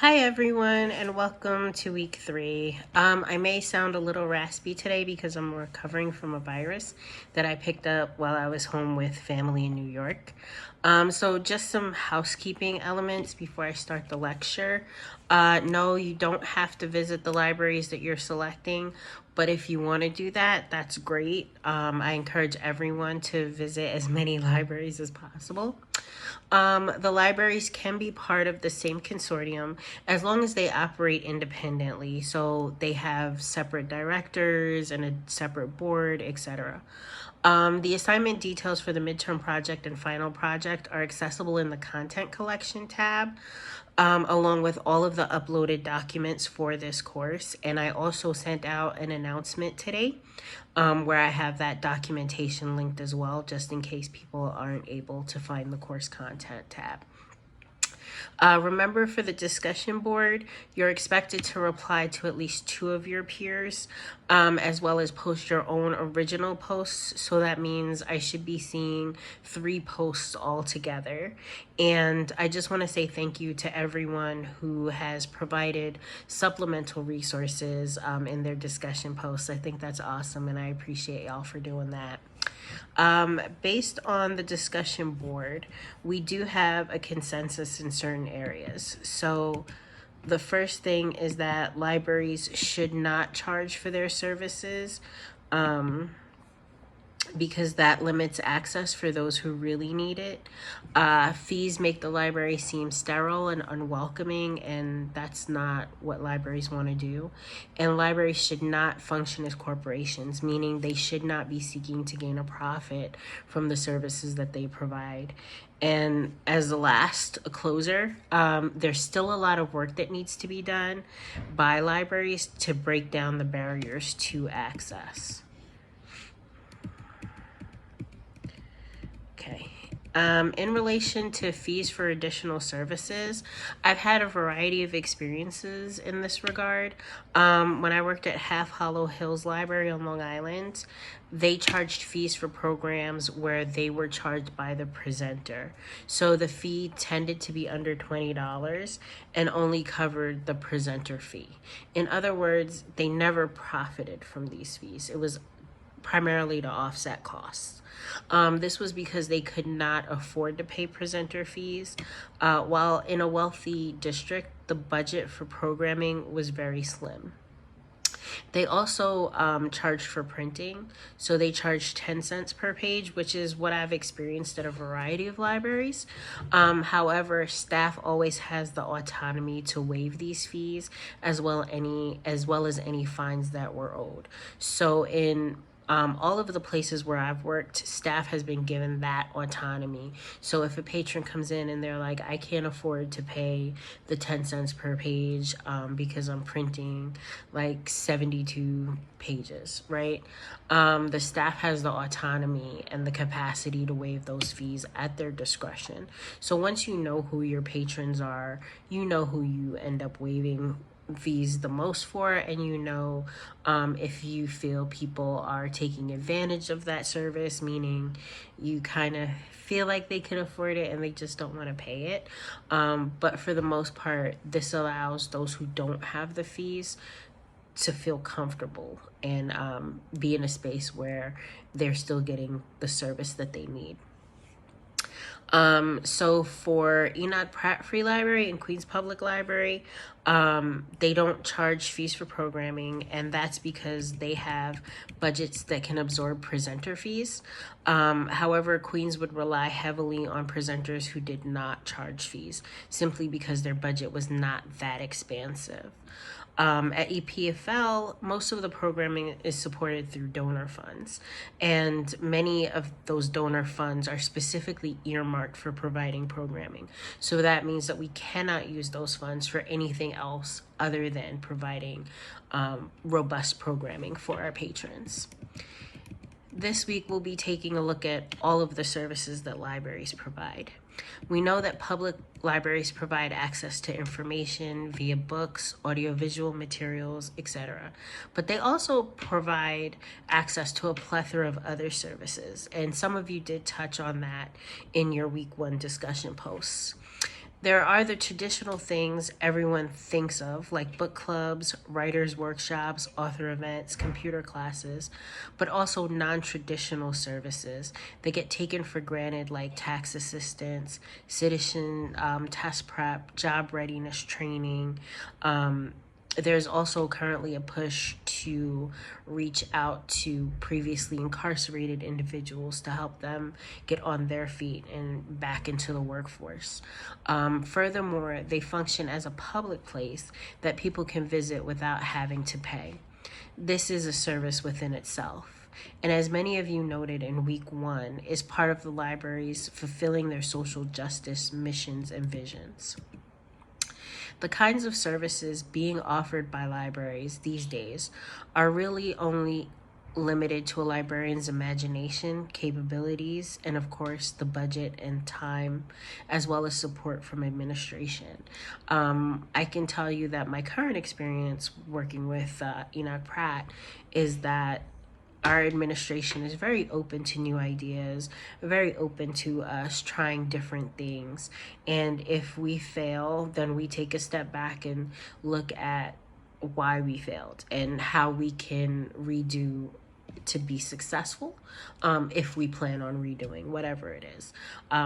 Hi everyone, and welcome to week 3. I may sound a little raspy today because I'm recovering from a virus that I picked up while I was home with family in New York. So just some housekeeping elements before I start the lecture. No, you don't have to visit the libraries that you're selecting, but if you want to do that, that's great. I encourage everyone to visit as many libraries as possible. The libraries can be part of the same consortium as long as they operate independently. So they have separate directors and a separate board, etc. The assignment details for the midterm project and final project are accessible in the content collection tab, along with all of the uploaded documents for this course. And I also sent out an announcement today where I have that documentation linked as well, just in case people aren't able to find the course content tab. Remember, for the discussion board, you're expected to reply to at least 2 of your peers, as well as post your own original posts. So that means I should be seeing 3 posts all together. And I just want to say thank you to everyone who has provided supplemental resources in their discussion posts. I think that's awesome, and I appreciate y'all for doing that. Based on the discussion board, we do have a consensus in certain areas. So the first thing is that libraries should not charge for their services, because that limits access for those who really need it. Fees make the library seem sterile and unwelcoming, and that's not what libraries want to do. And libraries should not function as corporations, meaning they should not be seeking to gain a profit from the services that they provide. And as a closer, there's still a lot of work that needs to be done by libraries to break down the barriers to access. Okay. In relation to fees for additional services, I've had a variety of experiences in this regard. When I worked at Half Hollow Hills Library on Long Island, they charged fees for programs where they were charged by the presenter. So the fee tended to be under $20 and only covered the presenter fee. In other words, they never profited from these fees. It was primarily to offset costs. This was because they could not afford to pay presenter fees. While in a wealthy district, the budget for programming was very slim. They also charged for printing. So they charged 10 cents per page, which is what I've experienced at a variety of libraries. However, staff always has the autonomy to waive these fees as well as any fines that were owed. So in all of the places where I've worked, staff has been given that autonomy. So if a patron comes in and they're like, I can't afford to pay the 10 cents per page because I'm printing like 72 pages, right? The staff has the autonomy and the capacity to waive those fees at their discretion. So once you know who your patrons are, you know who you end up waiving fees the most for, and if you feel people are taking advantage of that service, meaning you kind of feel like they can afford it and they just don't want to pay it. But for the most part, this allows those who don't have the fees to feel comfortable and be in a space where they're still getting the service that they need. So for Enoch Pratt Free Library and Queens Public Library, they don't charge fees for programming, and that's because they have budgets that can absorb presenter fees. However, Queens would rely heavily on presenters who did not charge fees, simply because their budget was not that expansive. At EPFL, most of the programming is supported through donor funds, and many of those donor funds are specifically earmarked for providing programming. So that means that we cannot use those funds for anything else other than providing robust programming for our patrons. This week, we'll be taking a look at all of the services that libraries provide. We know that public libraries provide access to information via books, audiovisual materials, etc. But they also provide access to a plethora of other services, and some of you did touch on that in your week 1 discussion posts. There are the traditional things everyone thinks of, like book clubs, writers' workshops, author events, computer classes, but also non traditional services that get taken for granted, like tax assistance, citizen test prep, job readiness training. There's also currently a push to reach out to previously incarcerated individuals to help them get on their feet and back into the workforce. Furthermore, they function as a public place that people can visit without having to pay. This is a service within itself. And as many of you noted in week one, is part of the libraries fulfilling their social justice missions and visions. The kinds of services being offered by libraries these days are really only limited to a librarian's imagination, capabilities, and of course the budget and time, as well as support from administration. I can tell you that my current experience working with Enoch Pratt is that our administration is very open to new ideas, very open to us trying different things. And if we fail, then we take a step back and look at why we failed and how we can redo to be successful, if we plan on redoing whatever it is.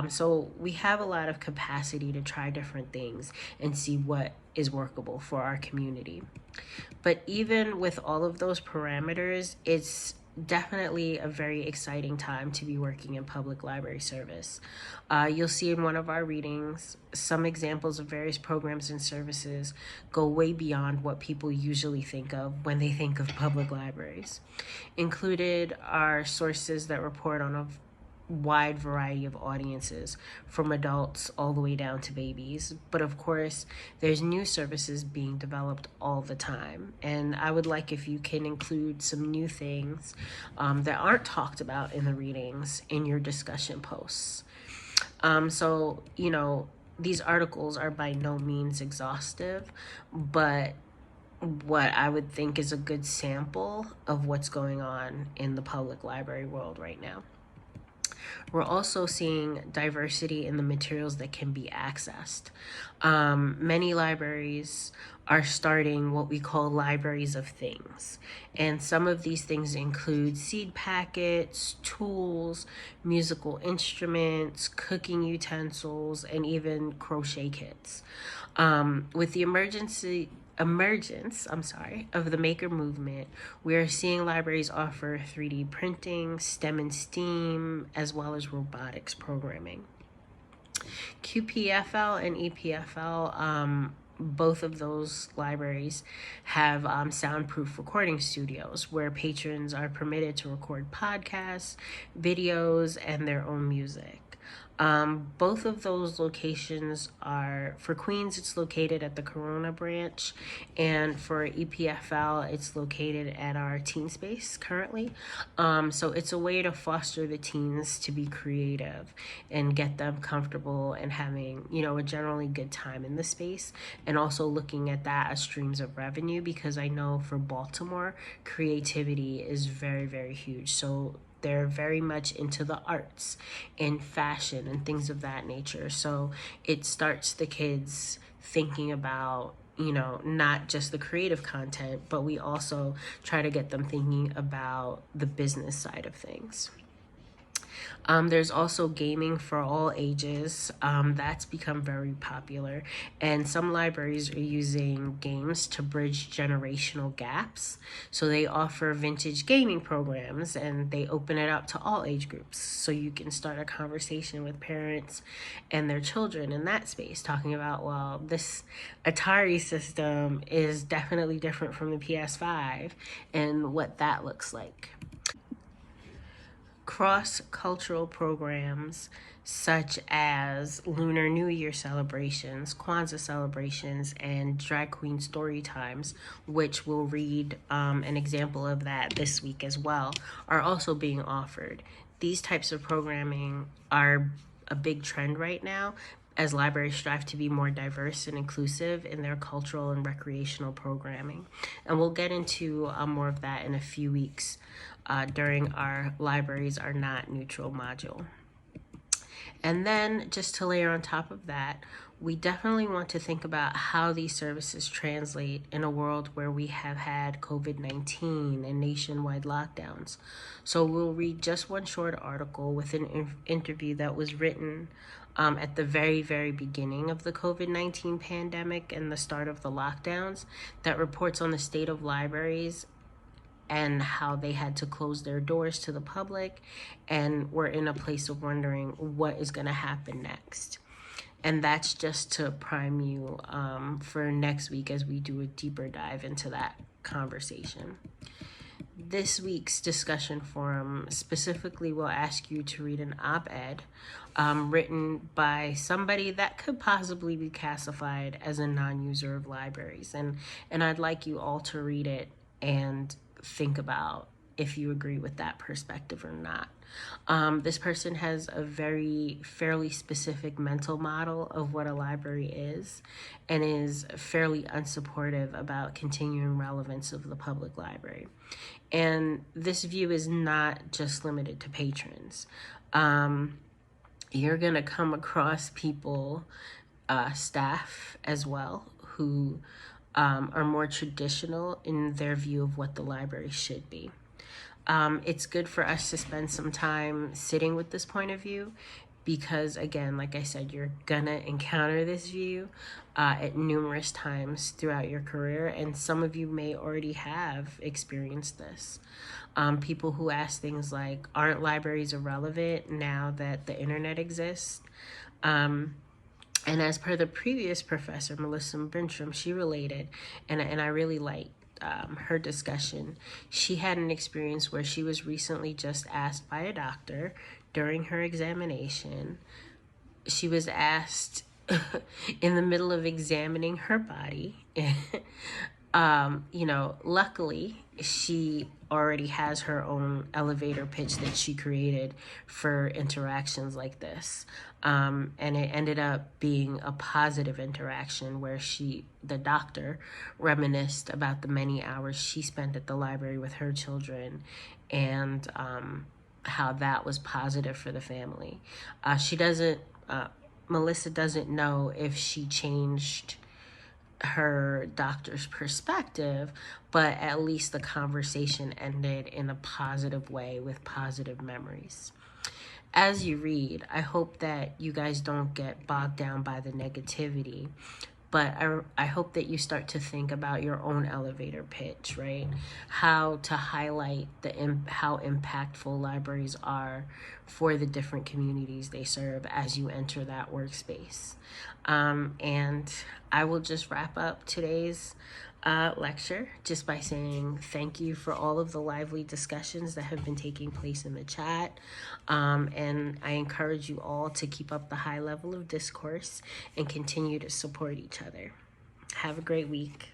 So we have a lot of capacity to try different things and see what is workable for our community. But even with all of those parameters, it's definitely a very exciting time to be working in public library service. You'll see in one of our readings some examples of various programs and services go way beyond what people usually think of when they think of public libraries. Included are sources that report on a wide variety of audiences, from adults all the way down to babies. But of course, there's new services being developed all the time. And I would like if you can include some new things that aren't talked about in the readings in your discussion posts. So, these articles are by no means exhaustive, but what I would think is a good sample of what's going on in the public library world right now. We're also seeing diversity in the materials that can be accessed. Many libraries are starting what we call libraries of things. And some of these things include seed packets, tools, musical instruments, cooking utensils, and even crochet kits. With the emergence of the maker movement, we are seeing libraries offer 3D printing, STEM and STEAM, as well as robotics programming. QPFL and EPFL, both of those libraries have soundproof recording studios where patrons are permitted to record podcasts, videos, and their own music. Both of those locations are, for Queens, it's located at the Corona branch, and for EPFL, it's located at our teen space currently. So it's a way to foster the teens to be creative and get them comfortable and having, a generally good time in the space, and also looking at that as streams of revenue, because I know for Baltimore, creativity is very, very huge. So they're very much into the arts and fashion and things of that nature. So it starts the kids thinking about, not just the creative content, but we also try to get them thinking about the business side of things. There's also gaming for all ages. That's become very popular. And some libraries are using games to bridge generational gaps. So they offer vintage gaming programs and they open it up to all age groups. So you can start a conversation with parents and their children in that space, talking about, well, this Atari system is definitely different from the PS5 and what that looks like. Cross-cultural programs such as Lunar New Year celebrations, Kwanzaa celebrations, and drag queen story times, which we'll read an example of that this week as well, are also being offered. These types of programming are a big trend right now as libraries strive to be more diverse and inclusive in their cultural and recreational programming. And we'll get into more of that in a few weeks during our Libraries Are Not Neutral module. And then just to layer on top of that, we definitely want to think about how these services translate in a world where we have had COVID-19 and nationwide lockdowns. So we'll read just one short article with an interview that was written at the very, very beginning of the COVID-19 pandemic and the start of the lockdowns that reports on the state of libraries and how they had to close their doors to the public and we're in a place of wondering what is going to happen next. And that's just to prime you for next week as we do a deeper dive into that conversation. This week's discussion forum specifically will ask you to read an op-ed written by somebody that could possibly be classified as a non-user of libraries. And I'd like you all to read it and think about if you agree with that perspective or not. This person has a very fairly specific mental model of what a library is and is fairly unsupportive about continuing relevance of the public library. And this view is not just limited to patrons. You're gonna come across people, staff as well, who are more traditional in their view of what the library should be. It's good for us to spend some time sitting with this point of view because, again, like I said, you're gonna encounter this view at numerous times throughout your career, and some of you may already have experienced this. People who ask things like, aren't libraries irrelevant now that the internet exists? And as per the previous professor, Melissa Bintrim, she related, and I really liked her discussion. She had an experience where she was recently just asked by a doctor during her examination. She was asked in the middle of examining her body. Luckily, she already has her own elevator pitch that she created for interactions like this. And it ended up being a positive interaction where the doctor, reminisced about the many hours she spent at the library with her children and how that was positive for the family. Melissa doesn't know if she changed her doctor's perspective, but at least the conversation ended in a positive way with positive memories. As you read, I hope that you guys don't get bogged down by the negativity, but I hope that you start to think about your own elevator pitch, right? How to highlight how impactful libraries are for the different communities they serve as you enter that workspace. And I will just wrap up today's lecture just by saying thank you for all of the lively discussions that have been taking place in the chat. And I encourage you all to keep up the high level of discourse and continue to support each other. Have a great week.